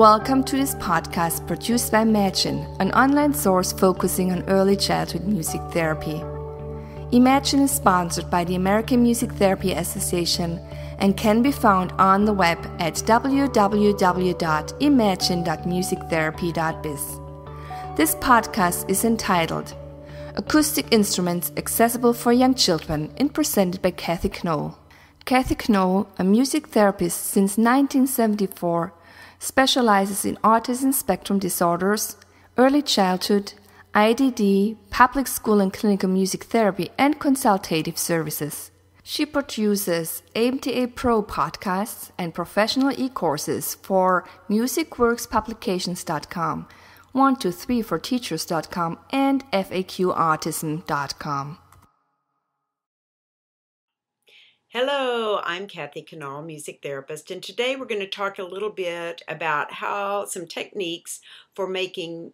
Welcome to this podcast produced by Imagine, an online source focusing on early childhood music therapy. Imagine is sponsored by the American Music Therapy Association and can be found on the web at www.imagine.musictherapy.biz. This podcast is entitled Acoustic Instruments Accessible for Young Children and presented by Cathy Knoll. Cathy Knoll, a music therapist since 1974, specializes in autism spectrum disorders, early childhood, IDD, public school and clinical music therapy, and consultative services. She produces AMTA Pro podcasts and professional e-courses for musicworkspublications.com, 123forteachers.com, and FAQautism.com. Hello, I'm Cathy Knoll, music therapist, and today we're going to talk a little bit about some techniques for making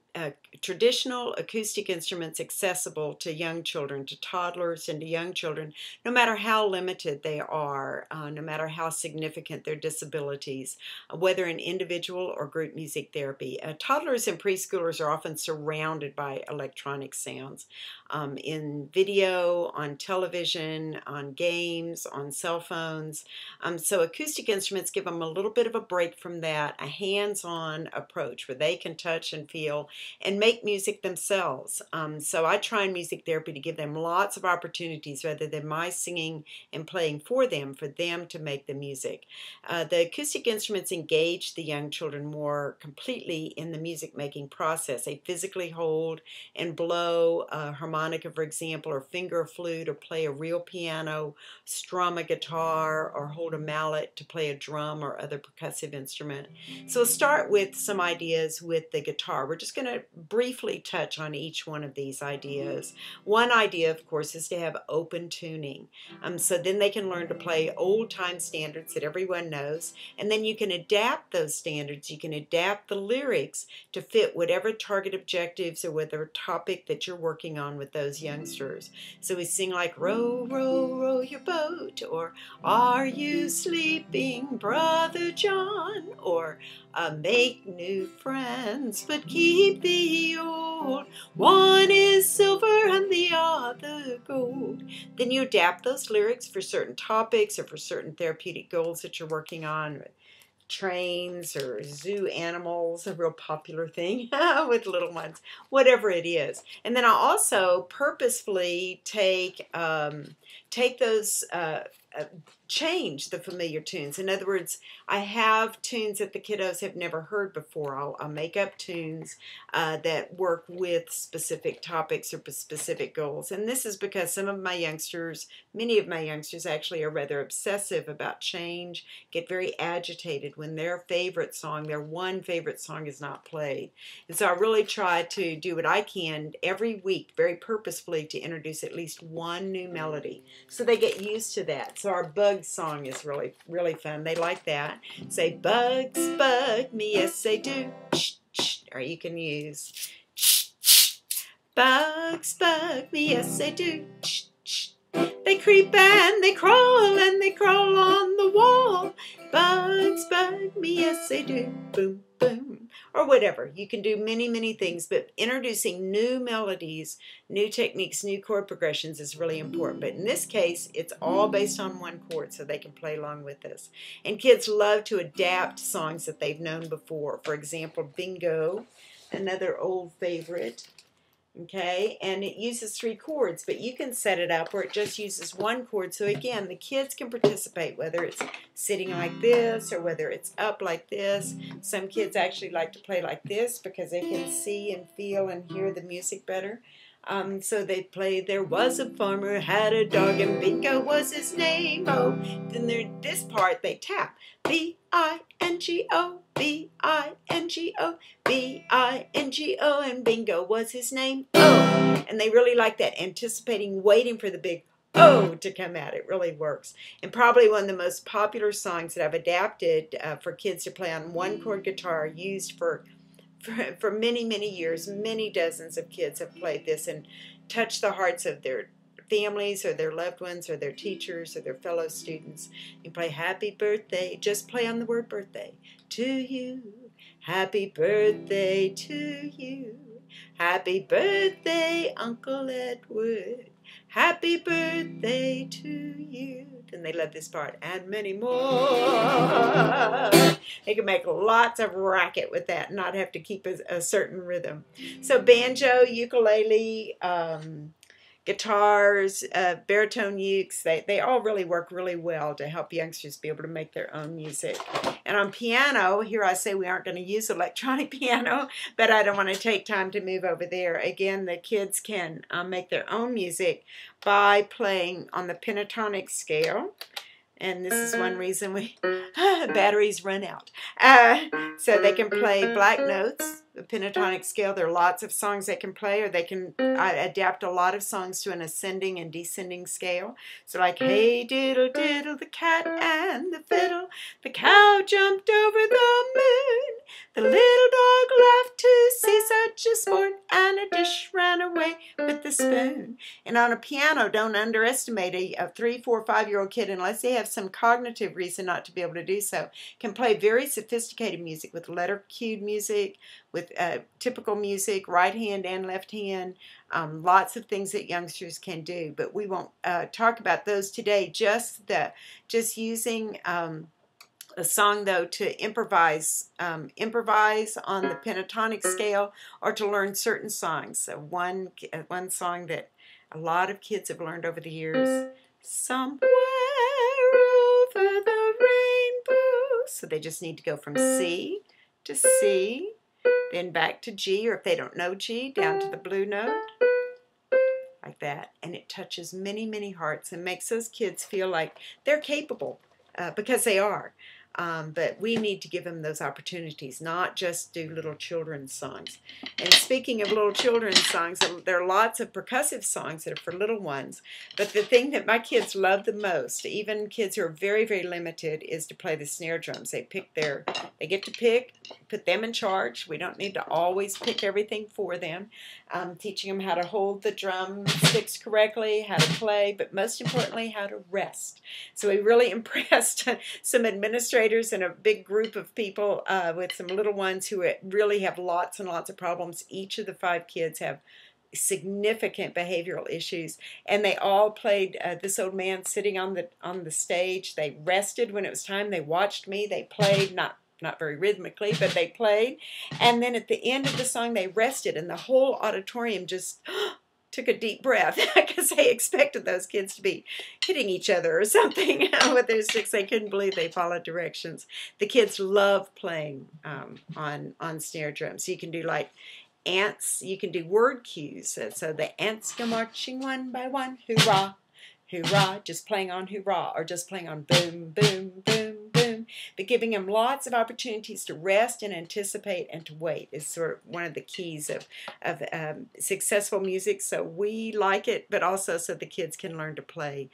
traditional acoustic instruments accessible to young children, to toddlers and to young children, no matter how limited they are, no matter how significant their disabilities, whether in individual or group music therapy. Toddlers and preschoolers are often surrounded by electronic sounds in video, on television, on games, on cell phones. So acoustic instruments give them a little bit of a break from that, a hands-on approach where they can touch and feel and make music themselves. So I try in music therapy to give them lots of opportunities rather than my singing and playing for them to make the music. The acoustic instruments engage the young children more completely in the music making process. They physically hold and blow a harmonica, for example, or finger a flute, or play a real piano, strum a guitar, or hold a mallet to play a drum or other percussive instrument. So we'll start with some ideas with the guitar. We're just going to briefly touch on each one of these ideas. One idea, of course, is to have open tuning. So then they can learn to play old-time standards that everyone knows, and then you can adapt those standards. You can adapt the lyrics to fit whatever target objectives or whatever topic that you're working on with those youngsters. So we sing like, row, row, row your boat, or are you sleeping, Brother John, or make new friends, but keep the old. One is silver and the other gold. Then you adapt those lyrics for certain topics or for certain therapeutic goals that you're working on. Trains or zoo animals, a real popular thing with little ones, whatever it is. And then I also purposefully take those change the familiar tunes. In other words, I have tunes that the kiddos have never heard before. I'll make up tunes that work with specific topics or specific goals. And this is because many of my youngsters actually are rather obsessive about change, get very agitated when their one favorite song is not played. And so I really try to do what I can every week, very purposefully, to introduce at least one new melody so they get used to that. So our Bugs song is really, really fun. They like that. Say, bugs bug me, yes they do. Or you can use, bugs bug me, yes they do. They creep and they crawl on the wall. Bugs bug me, yes they do. Boom, boom. Or whatever. You can do many, many things, but introducing new melodies, new techniques, new chord progressions is really important. But in this case, it's all based on one chord, so they can play along with us. And kids love to adapt songs that they've known before. For example, Bingo, another old favorite. Okay, and it uses 3 chords, but you can set it up where it just uses 1 chord. So again, the kids can participate, whether it's sitting like this or whether it's up like this. Some kids actually like to play like this because they can see and feel and hear the music better. So they play, there was a farmer, had a dog, and Bingo was his name. Oh, then this part they tap. B-I-N-G-O, B-I-N-G-O, B-I-N-G-O, and Bingo was his name. Oh, and they really like that, anticipating, waiting for the big oh to come out. It really works. And probably one of the most popular songs that I've adapted for kids to play on 1-chord guitar, used for many, many years. Many dozens of kids have played this and touched the hearts of their families or their loved ones or their teachers or their fellow students. You play happy birthday, just play on the word birthday, to you. Happy birthday to you. Happy birthday, Uncle Edward. Happy birthday to you. Then they love this part. And many more. They can make lots of racket with that and not have to keep a certain rhythm. So banjo, ukulele, guitars, baritone ukes, they all really work really well to help youngsters be able to make their own music. And on piano, here I say we aren't going to use electronic piano, but I don't want to take time to move over there. Again, the kids can make their own music by playing on the pentatonic scale. And this is one reason batteries run out. So they can play black notes, the pentatonic scale. There are lots of songs they can play, or they can adapt a lot of songs to an ascending and descending scale. So like, hey diddle diddle, the cat and the fiddle, the cow jumped over the moon, the little dog laughed to see such a sport, and a dish ran away with the spoon. And on a piano, don't underestimate a 3, 4, 5-year-old kid, unless they have some cognitive reason not to be able to do so, can play very sophisticated music with letter cued music, with typical music, right hand and left hand, lots of things that youngsters can do. But we won't talk about those today. Just using a song, though, to improvise on the pentatonic scale, or to learn certain songs. So one song that a lot of kids have learned over the years, somewhere over the rainbow. So they just need to go from C to C, then back to G, or if they don't know G, down to the blue note, like that. And it touches many, many hearts and makes those kids feel like they're capable, because they are. But we need to give them those opportunities, not just do little children's songs. And speaking of little children's songs, there are lots of percussive songs that are for little ones. But the thing that my kids love the most, even kids who are very, very limited, is to play the snare drums. They get to pick, put them in charge. We don't need to always pick everything for them. Teaching them how to hold the drumsticks correctly, how to play, but most importantly, how to rest. So we really impressed some administrators and a big group of people with some little ones who really have lots and lots of problems. Each of the 5 kids have significant behavioral issues, and they all played This Old Man Sitting on the Stage. They rested when it was time. They watched me. They played, not very rhythmically, but they played. And then at the end of the song, they rested, and the whole auditorium just took a deep breath, because they expected those kids to be hitting each other or something with their sticks. They couldn't believe they followed directions. The kids love playing on snare drums. So you can do like ants. You can do word cues. So the ants go marching one by one, hoorah, hoorah, just playing on hoorah, or just playing on boom, boom, boom, boom. But giving them lots of opportunities to rest and anticipate and to wait is sort of one of the keys of successful music. So we like it, but also so the kids can learn to play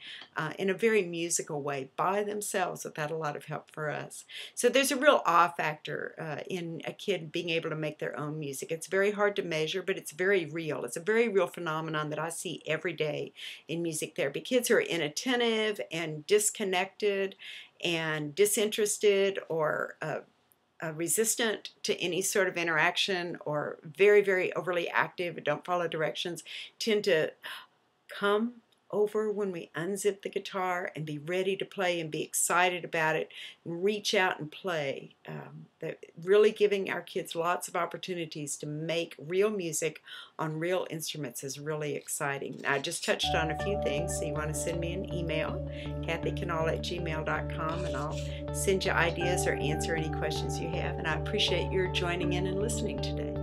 in a very musical way by themselves without a lot of help for us. So there's a real awe factor in a kid being able to make their own music. It's very hard to measure, but it's very real. It's a very real phenomenon that I see every day in music therapy. Kids who are inattentive and disconnected and disinterested, or resistant to any sort of interaction, or very, very overly active and don't follow directions, tend to come over when we unzip the guitar and be ready to play and be excited about it and reach out and play. Really giving our kids lots of opportunities to make real music on real instruments is really exciting. Now, I just touched on a few things, so you want to send me an email, kathyknoll@gmail.com, and I'll send you ideas or answer any questions you have. And I appreciate your joining in and listening today.